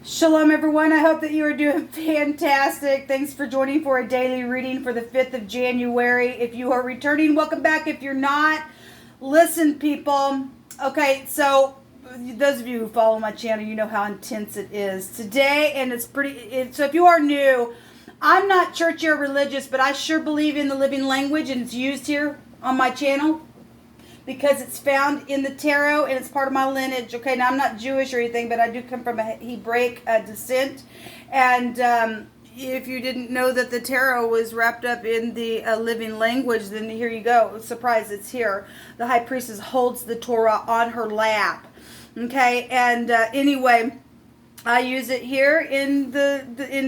Shalom everyone, I hope that you are doing fantastic. Thanks for joining for a daily reading for the 5th of January. If you are returning, welcome back. If you're not, listen people. Okay, so those of you who follow my channel, you know how intense it is today, and so if you are new, I'm not churchy or religious, but I sure believe in the living language, and it's used here on my channel because it's found in the tarot and it's part of my lineage. Okay, now I'm not Jewish or anything, but I do come from a Hebraic descent. And if you didn't know that the tarot was wrapped up in the living language, then here you go. Surprise, it's here. The high priestess holds the Torah on her lap. Okay, and anyway, I use it here in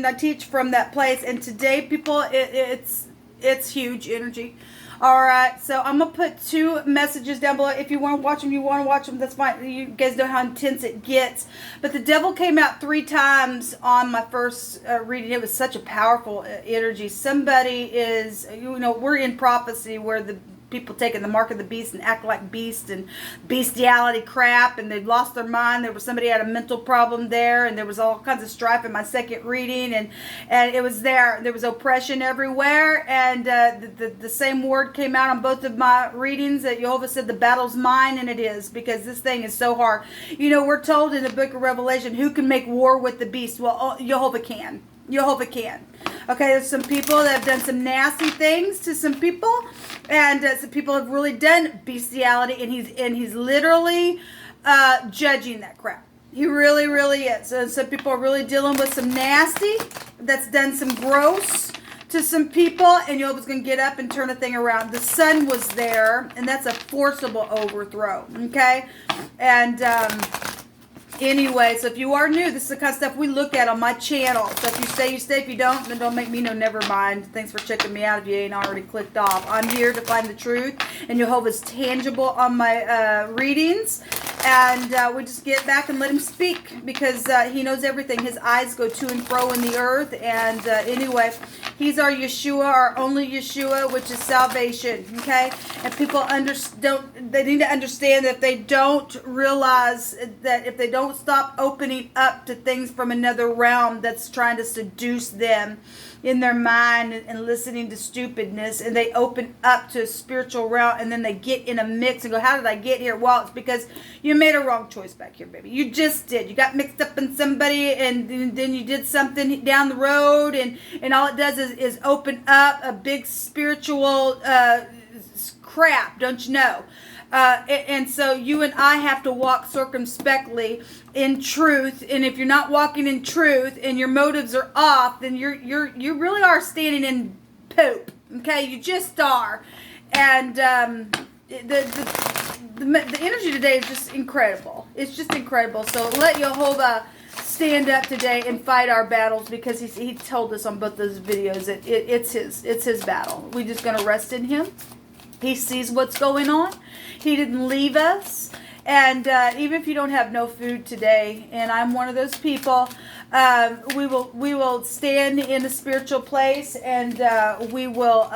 I teach from that place. And today, people, it's huge energy. All right, so I'm going to put 2 messages down below. If you want to watch them, that's fine. You guys know how intense it gets. But the devil came out 3 times on my first reading. It was such a powerful energy. Somebody is, we're in prophecy where the people taking the mark of the beast and act like beast and bestiality crap, and they've lost their mind. There was somebody had a mental problem there, and there was all kinds of strife in my second reading, and it was there was oppression everywhere, and the same word came out on both of my readings, that Jehovah said the battle's mine, and it is, because this thing is so hard. We're told in the book of Revelation, who can make war with the beast? Well, Jehovah can. Jehovah can. Okay, there's some people that have done some nasty things to some people, and some people have really done bestiality, and he's literally judging that crap. He really, really is. So some people are really dealing with some nasty that's done some gross to some people, and Jehovah's going to get up and turn a thing around. The sun was there, and that's a forcible overthrow. Okay, and anyway, so if you are new, this is the kind of stuff we look at on my channel. So if you stay, you stay. If you don't, then don't make me know, never mind. Thanks for checking me out if you ain't already clicked off. I'm here to find the truth, and Jehovah's tangible on my readings. And we just get back and let him speak, because he knows everything. His eyes go to and fro in the earth. And anyway, he's our Yeshua, our only Yeshua, which is salvation. Okay? And people they need to understand that if they don't realize that, if they don't stop opening up to things from another realm that's trying to seduce them in their mind and listening to stupidness, and they open up to a spiritual realm, and then they get in a mix and go, how did I get here? Well, it's because you made a wrong choice back here, baby. You just did. You got mixed up in somebody, and then you did something down the road, and all it does is open up a big spiritual crap, don't you know? And so you and I have to walk circumspectly in truth. And if you're not walking in truth and your motives are off, then you really are standing in poop. Okay, you just are. And the energy today is just incredible. It's just incredible. So let Jehovah stand up today and fight our battles, because he told us on both those videos that it's his battle. We're just going to rest in him. He sees what's going on. He didn't leave us. And even if you don't have no food today, and I'm one of those people, we will stand in a spiritual place, and we'll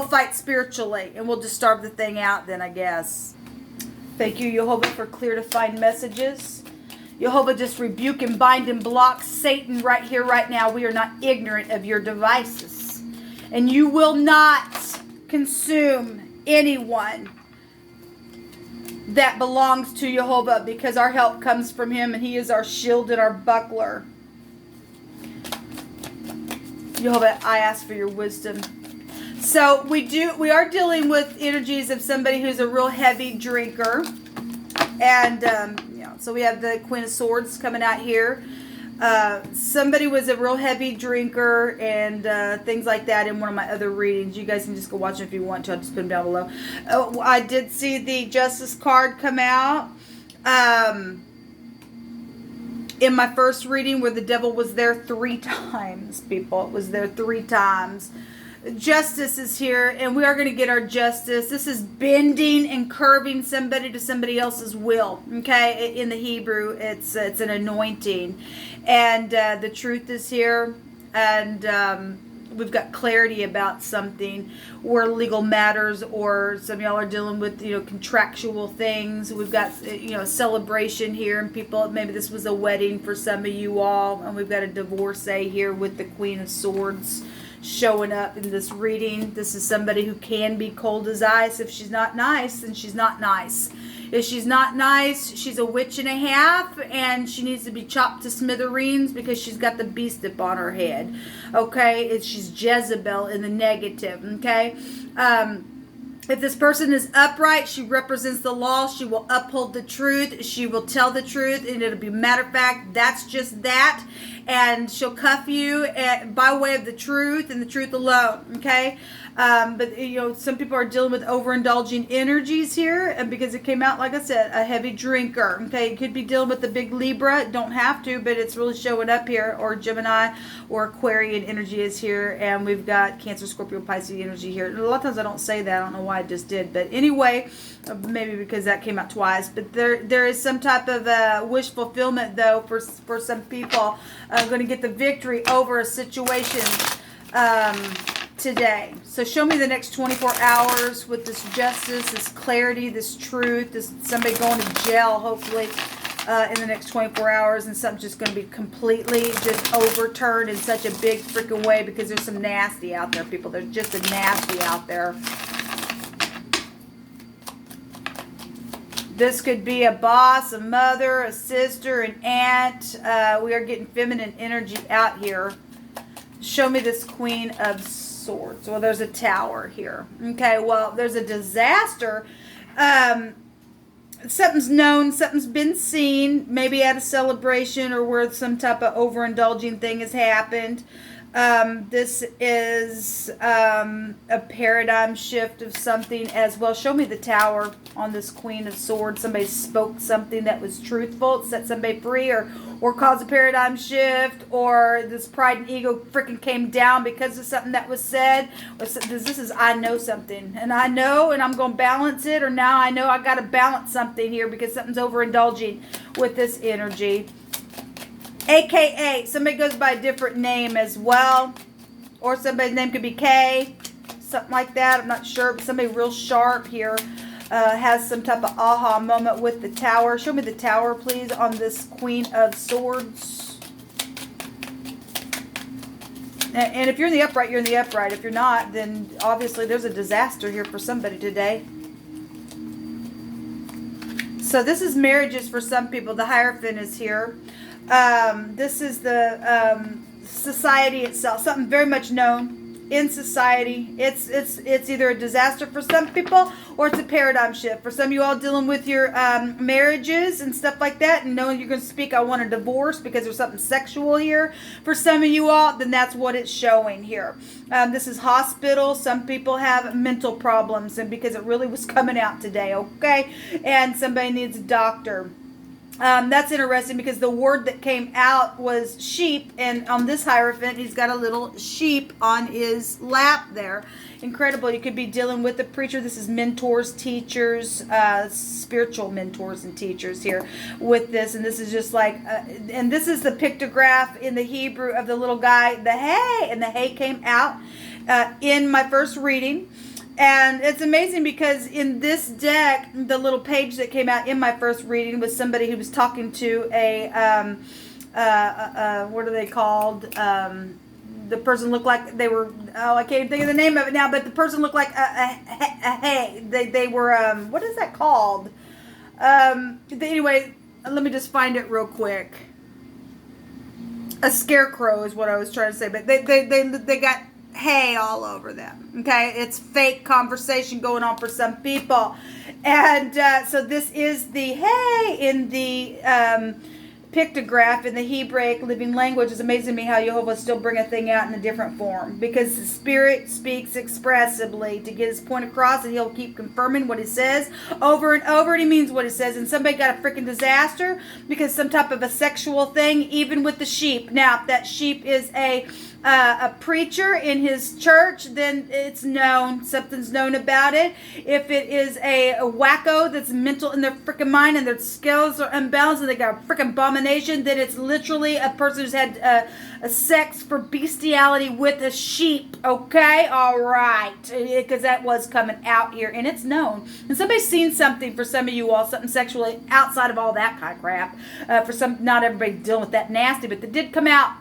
fight spiritually, and we'll just starve the thing out then, I guess. Thank you, Jehovah, for clear to find messages. Jehovah, just rebuke and bind and block Satan right here, right now. We are not ignorant of your devices. And you will not consume anyone that belongs to Jehovah, because our help comes from him, and he is our shield and our buckler. Jehovah, I ask for your wisdom. So we are dealing with energies of somebody who's a real heavy drinker, and so we have the Queen of Swords coming out here. Somebody was a real heavy drinker and things like that in one of my other readings. You guys can just go watch them if you want to. I'll just put them down below. I did see the Justice card come out in my first reading, where the devil was there 3 times, people. It was there 3 times. Justice is here, and we are going to get our justice. This is bending and curving somebody to somebody else's will. Okay, in the Hebrew, it's an anointing, and the truth is here, and we've got clarity about something, or legal matters, or some of y'all are dealing with, contractual things. We've got, a celebration here, and people, maybe this was a wedding for some of you all, and we've got a divorcee here with the Queen of Swords showing up in this reading. This is somebody who can be cold as ice. If she's not nice, then she's not nice. If she's not nice, she's a witch and a half, and she needs to be chopped to smithereens because she's got the beast up on her head. Okay? She's Jezebel in the negative. Okay? If this person is upright, she represents the law. She will uphold the truth. She will tell the truth, and it'll be matter of fact, that's just that. And she'll cuff you by way of the truth and the truth alone. Okay? But some people are dealing with overindulging energies here, and because it came out, like I said, a heavy drinker. Okay, you could be dealing with the big Libra. Don't have to, but it's really showing up here. Or Gemini or Aquarian energy is here, and we've got Cancer, Scorpio, Pisces energy here. A lot of times I don't say that. I don't know why I just did, but anyway, maybe because that came out twice. But there is some type of wish fulfillment though for some people. Going to get the victory over a situation today. So show me the next 24 hours with this justice, this clarity, this truth, this somebody going to jail hopefully in the next 24 hours, and something's just going to be completely just overturned in such a big freaking way, because there's some nasty out there, people. There's just a nasty out there. This could be a boss, a mother, a sister, an aunt. We are getting feminine energy out here. Show me this Queen of Swords. Well, there's a Tower here. Okay, well, there's a disaster. Something's known, something's been seen, maybe at a celebration or where some type of overindulging thing has happened. This is a paradigm shift of something as well. Show me the Tower on this Queen of Swords. Somebody spoke something that was truthful, set somebody free, or caused a paradigm shift, or this pride and ego freaking came down because of something that was said. This is, I know something, and I know, and I'm going to balance it, or now I know I got to balance something here because something's overindulging with this energy. AKA, somebody goes by a different name as well, or somebody's name could be K, something like that. I'm not sure, but somebody real sharp here has some type of aha moment with the Tower. Show me the Tower, please, on this Queen of Swords. And if you're in the upright, you're in the upright. If you're not, then obviously there's a disaster here for somebody today. So this is marriages for some people. The Hierophant is here. This is the society itself, something very much known in society. It's either a disaster for some people, or it's a paradigm shift for some of you all dealing with your marriages and stuff like that, and knowing you're going to speak, I want a divorce because there's something sexual here for some of you all. Then that's what it's showing here. This is hospital. Some people have mental problems, and because it really was coming out today, okay, and somebody needs a doctor. That's interesting because the word that came out was sheep, and on this Hierophant, he's got a little sheep on his lap there. Incredible. You could be dealing with a preacher. This is mentors, teachers, spiritual mentors and teachers here with this. And this is just like, and this is the pictograph in the Hebrew of the little guy, the hay, and the hay came out in my first reading. And it's amazing because in this deck, the little page that came out in my first reading was somebody who was talking to a, what are they called? The person looked like they were, I can't even think of the name of it now, but the person looked like a hay. They were, what is that called? Anyway, let me just find it real quick. A scarecrow is what I was trying to say, but they got hay all over them. Okay, it's fake conversation going on for some people, and so this is the hay in the pictograph in the Hebraic living language. It's amazing to me how Jehovah still bring a thing out in a different form, because the Spirit speaks expressively to get his point across, and he'll keep confirming what he says over and over, and he means what he says. And somebody got a freaking disaster because some type of a sexual thing, even with the sheep. Now, if that sheep is a preacher in his church, then it's known. Something's known about it. If it is a wacko that's mental in their freaking mind and their skills are unbalanced and they got a freaking bomb in abomination, then it's literally a person who's had a sex for bestiality with a sheep. Okay, all right, because that was coming out here, and it's known. And somebody's seen something for some of you all, something sexually outside of all that kind of crap. For some, not everybody dealing with that nasty, but that did come out.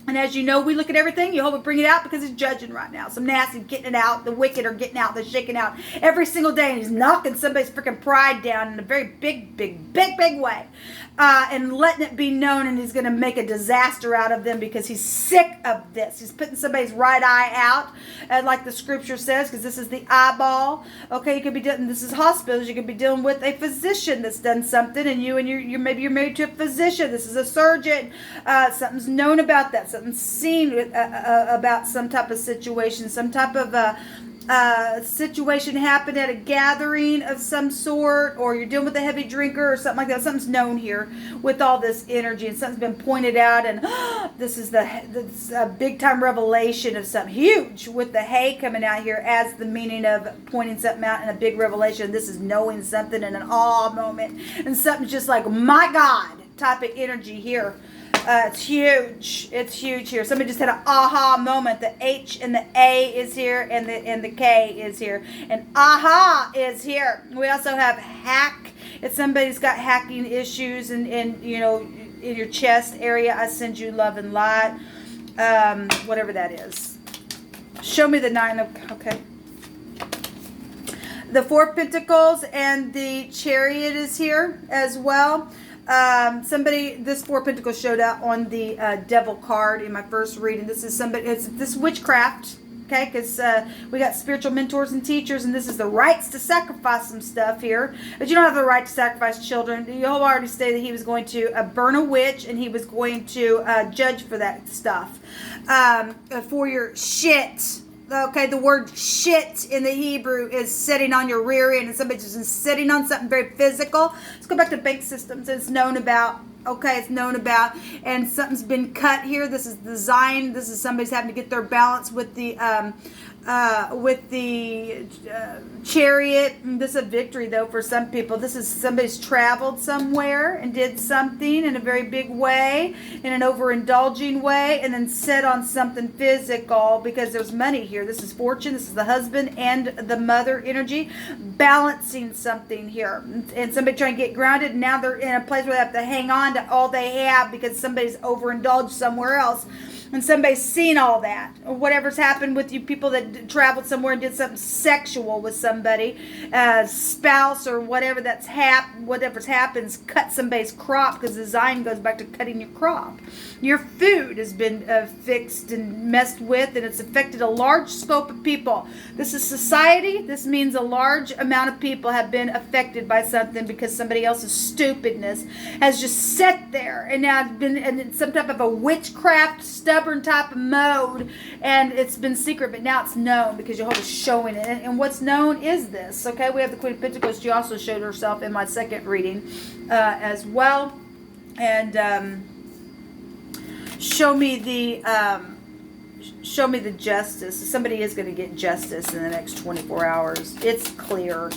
And as you know, we look at everything. Jehovah bring it out because he's judging right now. Some nasty getting it out. The wicked are getting out. They're shaking out every single day. And he's knocking somebody's freaking pride down in a very big way. And letting it be known. And he's going to make a disaster out of them because he's sick of this. He's putting somebody's right eye out. Like the scripture says. Because this is the eyeball. Okay, you could be dealing. This is hospitals. You could be dealing with a physician that's done something. And you're maybe you're married to a physician. This is a surgeon. Something's known about that. Something's seen about some type of situation, some type of situation happened at a gathering of some sort, or you're dealing with a heavy drinker or something like that. Something's known here with all this energy, and something's been pointed out, and this is a big time revelation of something huge with the hay coming out here as the meaning of pointing something out in a big revelation. This is knowing something in an awe moment, and something's just like, my God, type of energy here. It's huge. It's huge here. Somebody just had an aha moment. The H and the A is here, and the K is here, and aha is here. We also have hack. If somebody's got hacking issues, and you know, in your chest area, I send you love and light. Whatever that is. Show me the 9 of. Okay. The 4 of Pentacles and the Chariot is here as well. This 4 of Pentacles showed up on the Devil card in my first reading. This is somebody, it's this witchcraft, okay, because we got spiritual mentors and teachers, and this is the rights to sacrifice some stuff here. But you don't have the right to sacrifice children. You'll already say that he was going to burn a witch, and he was going to judge for that stuff, for your shit. Okay, the word shit in the Hebrew is sitting on your rear end, and somebody's just sitting on something very physical. Let's go back to bank systems. It's known about. Okay, it's known about, and something's been cut here. This is design. This is somebody's having to get their balance with the Chariot. This is a victory though for some people. This is somebody's traveled somewhere and did something in a very big way, in an overindulging way, and then set on something physical because there's money here. This is fortune. This is the husband and the mother energy balancing something here, and somebody trying to get grounded. And now they're in a place where they have to hang on to all they have because somebody's overindulged somewhere else. And somebody's seen all that. Or whatever's happened with you people that traveled somewhere and did something sexual with somebody, spouse or whatever whatever's happens, cut somebody's crop, because design goes back to cutting your crop. Your food has been fixed and messed with, and it's affected a large scope of people. This is society. This means a large amount of people have been affected by something because somebody else's stupidness has just sat there and now been in some type of a witchcraft, stubborn type of mode, and it's been secret, but now it's known because Jehovah's showing it. And what's known is this. Okay, we have the Queen of Pentacles. She also showed herself in my second reading as well. And show me the justice. Somebody is going to get justice in the next 24 hours. It's clear.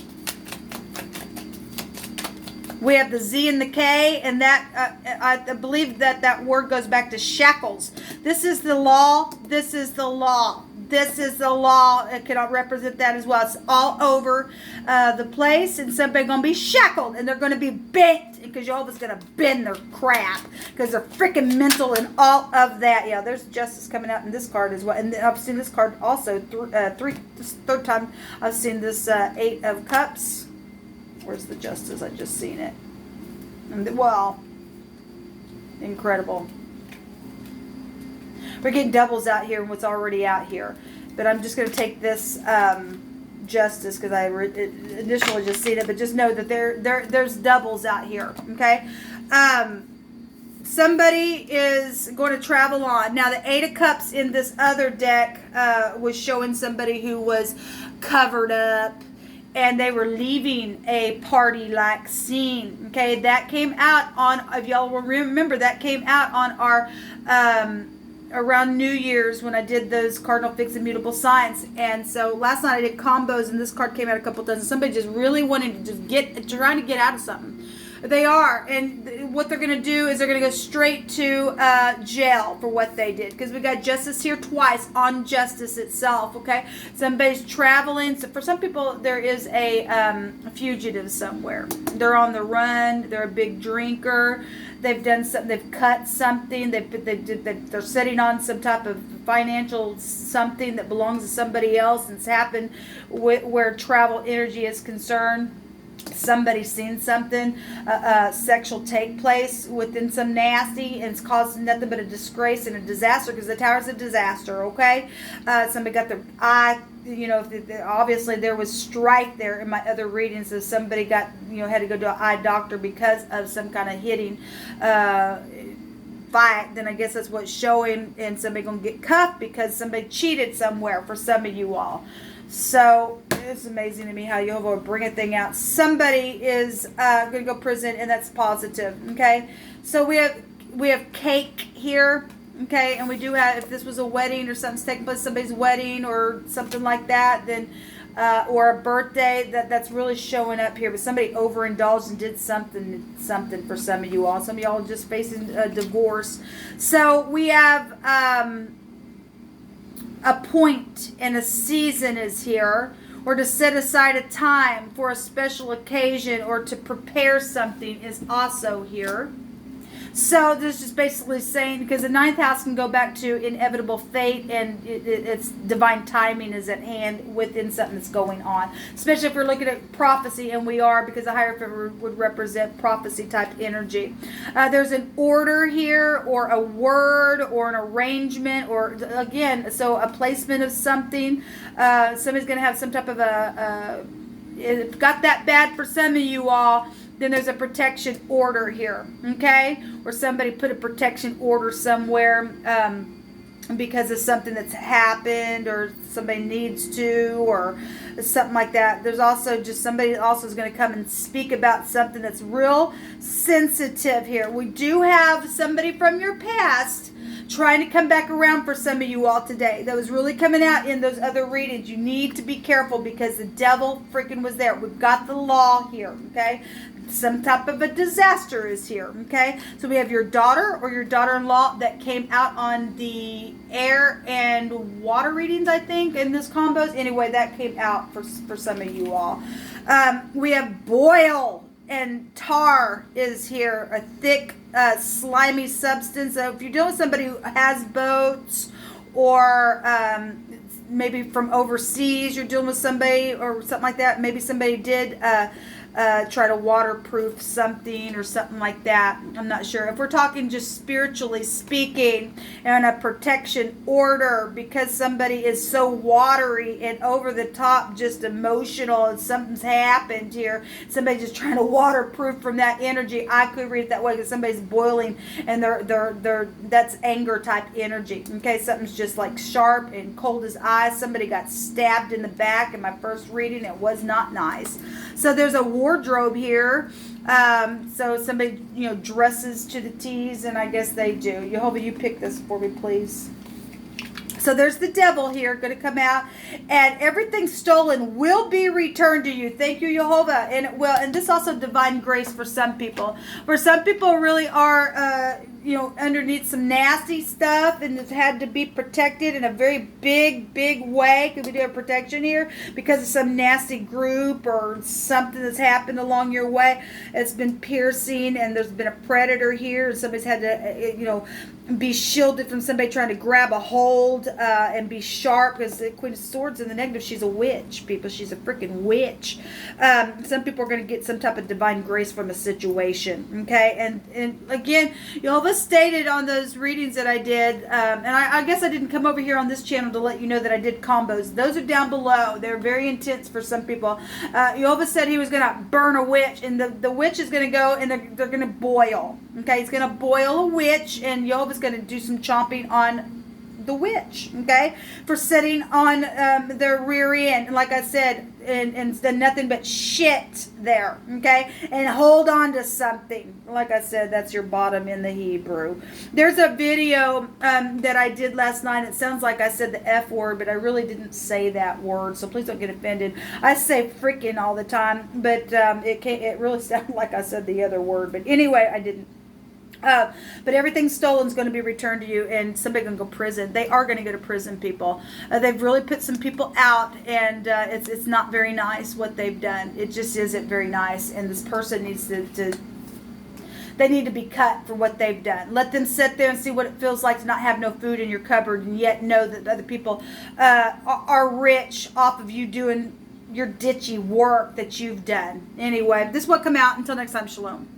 We have the Z and the K, and that I believe that word goes back to shackles. This is the law. This is the law. This is the law. It cannot represent that as well. It's all over the place, and somebody's going to be shackled, and they're going to be bent because Jehovah's going to bend their crap because they're freaking mental and all of that. Yeah, there's justice coming out in this card as well. And I've seen this card also third time I've seen this 8 of Cups. Where's the justice? I just seen it. And well, incredible. We're getting doubles out here and what's already out here. But I'm just going to take this justice because I initially just seen it. But just know that there's doubles out here. Okay. Somebody is going to travel on. Now the 8 of Cups in this other deck was showing somebody who was covered up, and they were leaving a party-like scene. Okay, that came out on, if y'all will remember, that came out on our, around New Year's when I did those Cardinal Fixed and Mutable signs. And so last night I did combos, and this card came out a couple times. Somebody just really wanted to just trying to get out of something. They are, and what they're going to do is they're going to go straight to jail for what they did, because we got justice here twice on justice itself. Okay, somebody's traveling. So for some people, there is a fugitive somewhere. They're on the run. They're a big drinker. They've done something. They've cut something. They're sitting on some type of financial something that belongs to somebody else, and it's happened where travel energy is concerned. Somebody's seen something sexual take place within some nasty, and it's caused nothing but a disgrace and a disaster, because the tower is a disaster. Okay, somebody got their eye, obviously there was strife there in my other readings. So somebody got, had to go to an eye doctor because of some kind of hitting fight. Then I guess that's what's showing, and somebody gonna get cuffed because somebody cheated somewhere for some of you all. So it's amazing to me how Jehovah will bring a thing out. Somebody is going to go prison, and that's positive. Okay, so we have cake here. Okay, and we do have, if this was a wedding or something's taking place, somebody's wedding or something like that, then or a birthday, that's really showing up here. But somebody overindulged and did something for some of you all. Some of y'all are just facing a divorce. So we have a point and a season is here, or to set aside a time for a special occasion or to prepare something is also here. So this is basically saying, because the ninth house can go back to inevitable fate, and it's divine timing is at hand within something that's going on. Especially if we're looking at prophecy, and we are, because the Hierophant would represent prophecy type energy. There's an order here, or a word, or an arrangement, or again, so a placement of something. Somebody's going to have some type of it got that bad for some of you all. Then there's a protection order here, okay? Or somebody put a protection order somewhere because of something that's happened, or somebody needs to, or something like that. There's also just somebody also is going to come and speak about something that's real sensitive here. We do have somebody from your past trying to come back around for some of you all today. That was really coming out in those other readings. You need to be careful, because the devil freaking was there. We've got the law here, okay? Some type of a disaster is here, okay? So we have your daughter or your daughter-in-law that came out on the air and water readings, I think, in this combos. Anyway, that came out for some of you all. We have boil and tar is here, a thick, slimy substance. So if you're dealing with somebody who has boats, or maybe from overseas, you're dealing with somebody or something like that. Maybe somebody did try to waterproof something or something like that. I'm not sure. If we're talking just spiritually speaking, and a protection order, because somebody is so watery and over the top, just emotional, and something's happened here, somebody just trying to waterproof from that energy. I could read it that way, because somebody's boiling, and they're that's anger type energy. Okay, something's just like sharp and cold as ice. Somebody got stabbed in the back in my first reading. It was not nice. So there's a wardrobe here. So somebody, dresses to the T's, and I guess they do. Jehovah, you pick this for me, please. So there's the devil here going to come out, and everything stolen will be returned to you. Thank you, Jehovah. And it will. And this also divine grace for some people. For some people really are, underneath some nasty stuff, and it's had to be protected in a very big way. Could we do a protection here because of some nasty group or something that's happened along your way? It's been piercing, and there's been a predator here, and somebody's had to, be shielded from somebody trying to grab a hold and be sharp, because the Queen of Swords in the negative, she's a witch, people. She's a freaking witch. Some people are going to get some type of divine grace from a situation, okay? And again, Jehovah stated on those readings that I did, and I guess I didn't come over here on this channel to let you know that I did combos. Those are down below. They're very intense for some people. Jehovah said he was going to burn a witch, and the witch is going to go, and they're going to boil, okay? He's going to boil a witch, and Jehovah's going to do some chomping on the witch, okay, for sitting on their rear end. And like I said, and done nothing but shit there, okay? And hold on to something. Like I said, that's your bottom in the Hebrew. There's a video that I did last night. It sounds like I said the F word, but I really didn't say that word, so please don't get offended. I say freaking all the time, but it really sounded like I said the other word. But anyway, I didn't. But everything stolen is going to be returned to you, and somebody going to go to prison. They are going to go to prison, people. They've really put some people out, and it's not very nice what they've done. It just isn't very nice, and this person needs they need to be cut for what they've done. Let them sit there and see what it feels like to not have no food in your cupboard, and yet know that other people are rich off of you doing your ditchy work that you've done. Anyway, this will come out. Until next time, shalom.